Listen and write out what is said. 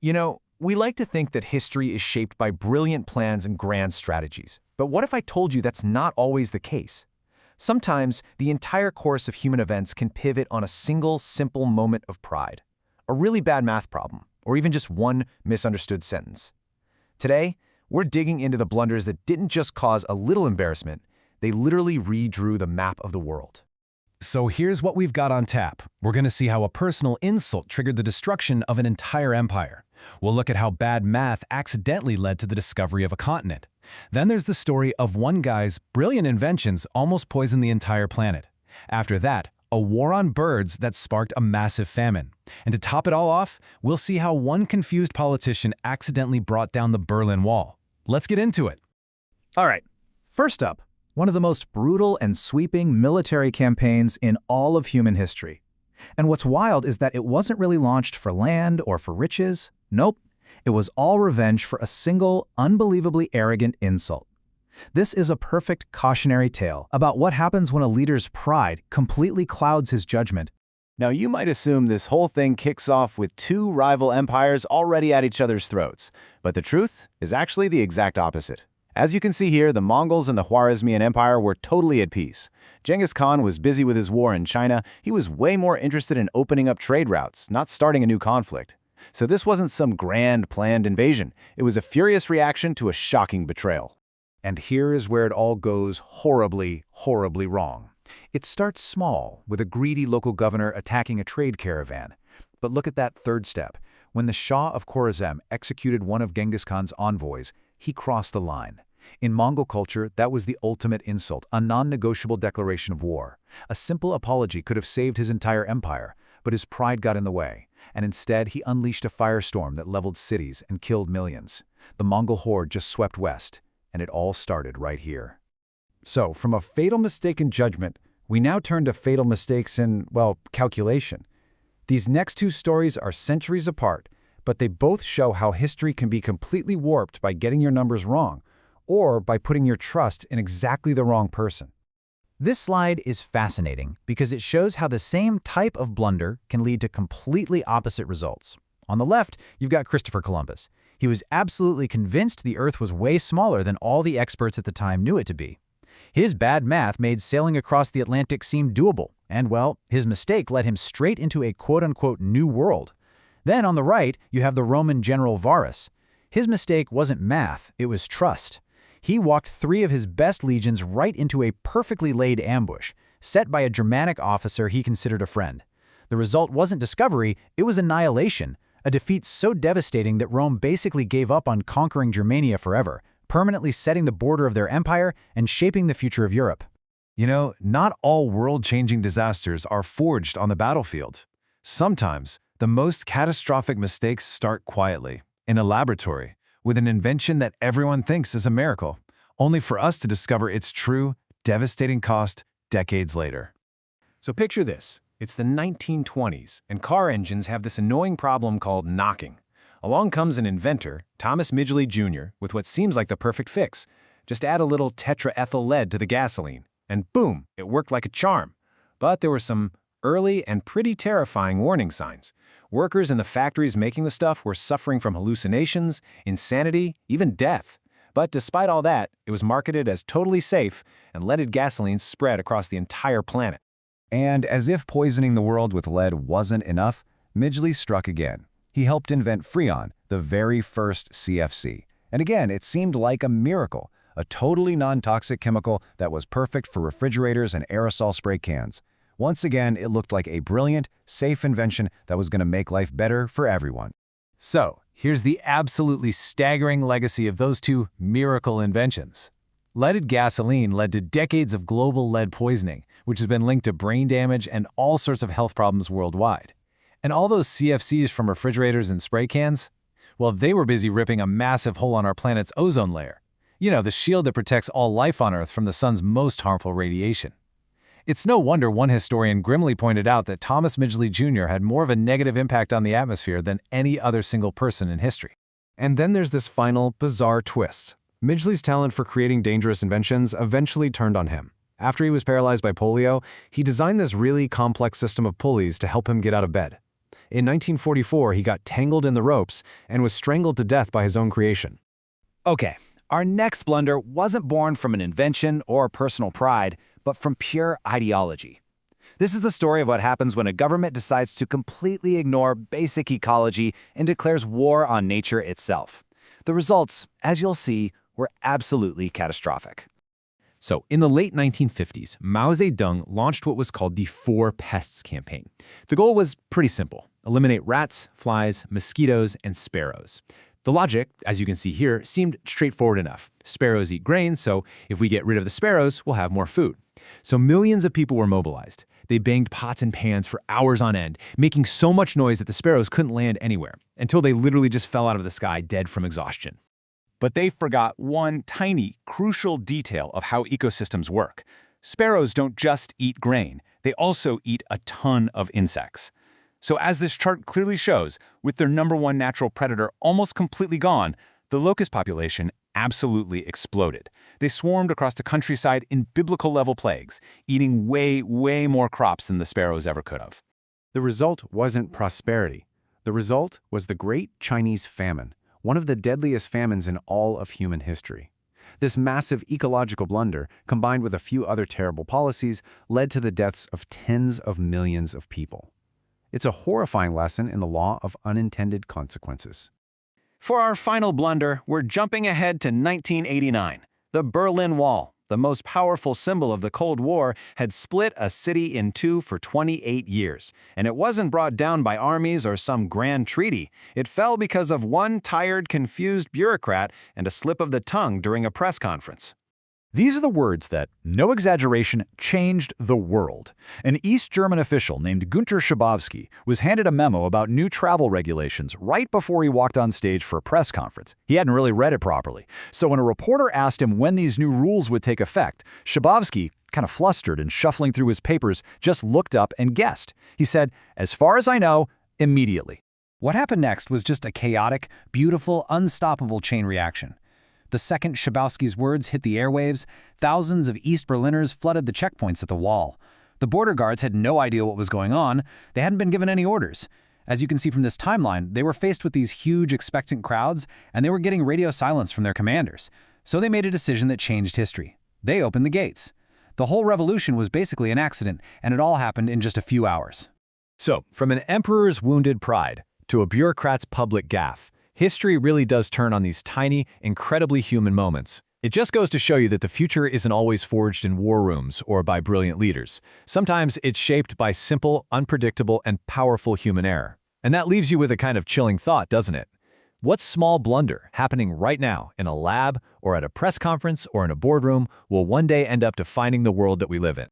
You know, we like to think that history is shaped by brilliant plans and grand strategies. But what if I told you that's not always the case? Sometimes, the entire course of human events can pivot on a single, simple moment of pride, a really bad math problem, or even just one misunderstood sentence. Today, we're digging into the blunders that didn't just cause a little embarrassment, they literally redrew the map of the world. So here's what we've got on tap. We're going to see how a personal insult triggered the destruction of an entire empire. We'll look at how bad math accidentally led to the discovery of a continent. Then there's the story of one guy's brilliant inventions almost poisoned the entire planet. After that, a war on birds that sparked a massive famine. And to top it all off, we'll see how one confused politician accidentally brought down the Berlin Wall. Let's get into it. All right, first up, one of the most brutal and sweeping military campaigns in all of human history. And what's wild is that it wasn't really launched for land or for riches. Nope, it was all revenge for a single, unbelievably arrogant insult. This is a perfect cautionary tale about what happens when a leader's pride completely clouds his judgment. Now, you might assume this whole thing kicks off with two rival empires already at each other's throats, but the truth is actually the exact opposite. As you can see here, the Mongols and the Khwarezmian Empire were totally at peace. Genghis Khan was busy with his war in China. He was way more interested in opening up trade routes, not starting a new conflict. So this wasn't some grand planned invasion. It was a furious reaction to a shocking betrayal. And here is where it all goes horribly, horribly wrong. It starts small, with a greedy local governor attacking a trade caravan. But look at that third step. When the Shah of Khorasan executed one of Genghis Khan's envoys, he crossed the line. In Mongol culture, that was the ultimate insult, a non-negotiable declaration of war. A simple apology could have saved his entire empire, but his pride got in the way, and instead he unleashed a firestorm that leveled cities and killed millions. The Mongol horde just swept west, and it all started right here. So, from a fatal mistake in judgment, we now turn to fatal mistakes in, well, calculation. These next two stories are centuries apart, but they both show how history can be completely warped by getting your numbers wrong, or by putting your trust in exactly the wrong person. This slide is fascinating because it shows how the same type of blunder can lead to completely opposite results. On the left, you've got Christopher Columbus. He was absolutely convinced the Earth was way smaller than all the experts at the time knew it to be. His bad math made sailing across the Atlantic seem doable, and well, his mistake led him straight into a quote-unquote new world. Then on the right, you have the Roman general Varus. His mistake wasn't math, it was trust. He walked 3 of his best legions right into a perfectly laid ambush, set by a Germanic officer he considered a friend. The result wasn't discovery, it was annihilation, a defeat so devastating that Rome basically gave up on conquering Germania forever, permanently setting the border of their empire and shaping the future of Europe. You know, not all world-changing disasters are forged on the battlefield. Sometimes, the most catastrophic mistakes start quietly, in a laboratory, with an invention that everyone thinks is a miracle, only for us to discover its true, devastating cost decades later. So picture this. It's the 1920s, and car engines have this annoying problem called knocking. Along comes an inventor, Thomas Midgley Jr., with what seems like the perfect fix. Just add a little tetraethyl lead to the gasoline, and boom, it worked like a charm. But there were some early and pretty terrifying warning signs. Workers in the factories making the stuff were suffering from hallucinations, insanity, even death. But despite all that, it was marketed as totally safe, and leaded gasoline spread across the entire planet. And as if poisoning the world with lead wasn't enough, Midgley struck again. He helped invent Freon, the very first CFC. And again, it seemed like a miracle, a totally non-toxic chemical that was perfect for refrigerators and aerosol spray cans. Once again, it looked like a brilliant, safe invention that was going to make life better for everyone. So, here's the absolutely staggering legacy of those two miracle inventions. Leaded gasoline led to decades of global lead poisoning, which has been linked to brain damage and all sorts of health problems worldwide. And all those CFCs from refrigerators and spray cans? Well, they were busy ripping a massive hole on our planet's ozone layer. You know, the shield that protects all life on Earth from the sun's most harmful radiation. It's no wonder one historian grimly pointed out that Thomas Midgley Jr. had more of a negative impact on the atmosphere than any other single person in history. And then there's this final, bizarre twist. Midgley's talent for creating dangerous inventions eventually turned on him. After he was paralyzed by polio, he designed this really complex system of pulleys to help him get out of bed. In 1944, he got tangled in the ropes and was strangled to death by his own creation. Okay, our next blunder wasn't born from an invention or personal pride, but from pure ideology. This is the story of what happens when a government decides to completely ignore basic ecology and declares war on nature itself. The results, as you'll see, were absolutely catastrophic. So, in the late 1950s, Mao Zedong launched what was called the Four Pests campaign. The goal was pretty simple: eliminate rats, flies, mosquitoes, and sparrows. The logic, as you can see here, seemed straightforward enough. Sparrows eat grain, so if we get rid of the sparrows, we'll have more food. So millions of people were mobilized. They banged pots and pans for hours on end, making so much noise that the sparrows couldn't land anywhere, until they literally just fell out of the sky dead from exhaustion. But they forgot one tiny, crucial detail of how ecosystems work. Sparrows don't just eat grain, they also eat a ton of insects. So as this chart clearly shows, with their #1 natural predator almost completely gone, the locust population absolutely exploded. They swarmed across the countryside in biblical-level plagues, eating way more crops than the sparrows ever could have. The result wasn't prosperity. The result was the Great Chinese Famine, one of the deadliest famines in all of human history. This massive ecological blunder, combined with a few other terrible policies, led to the deaths of tens of millions of people. It's a horrifying lesson in the law of unintended consequences. For our final blunder, we're jumping ahead to 1989. The Berlin Wall, the most powerful symbol of the Cold War, had split a city in two for 28 years. And it wasn't brought down by armies or some grand treaty. It fell because of one tired, confused bureaucrat and a slip of the tongue during a press conference. These are the words that, no exaggeration, changed the world. An East German official named Günter Schabowski was handed a memo about new travel regulations right before he walked on stage for a press conference. He hadn't really read it properly. So when a reporter asked him when these new rules would take effect, Schabowski, kind of flustered and shuffling through his papers, just looked up and guessed. He said, "As far as I know, immediately." What happened next was just a chaotic, beautiful, unstoppable chain reaction. The second Schabowski's words hit the airwaves, thousands of East Berliners flooded the checkpoints at the wall. The border guards had no idea what was going on. They hadn't been given any orders. As you can see from this timeline, they were faced with these huge expectant crowds, and they were getting radio silence from their commanders. So they made a decision that changed history. They opened the gates. The whole revolution was basically an accident, and it all happened in just a few hours. So, from an emperor's wounded pride to a bureaucrat's public gaffe, history really does turn on these tiny, incredibly human moments. It just goes to show you that the future isn't always forged in war rooms or by brilliant leaders. Sometimes it's shaped by simple, unpredictable, and powerful human error. And that leaves you with a kind of chilling thought, doesn't it? What small blunder happening right now in a lab or at a press conference or in a boardroom will one day end up defining the world that we live in?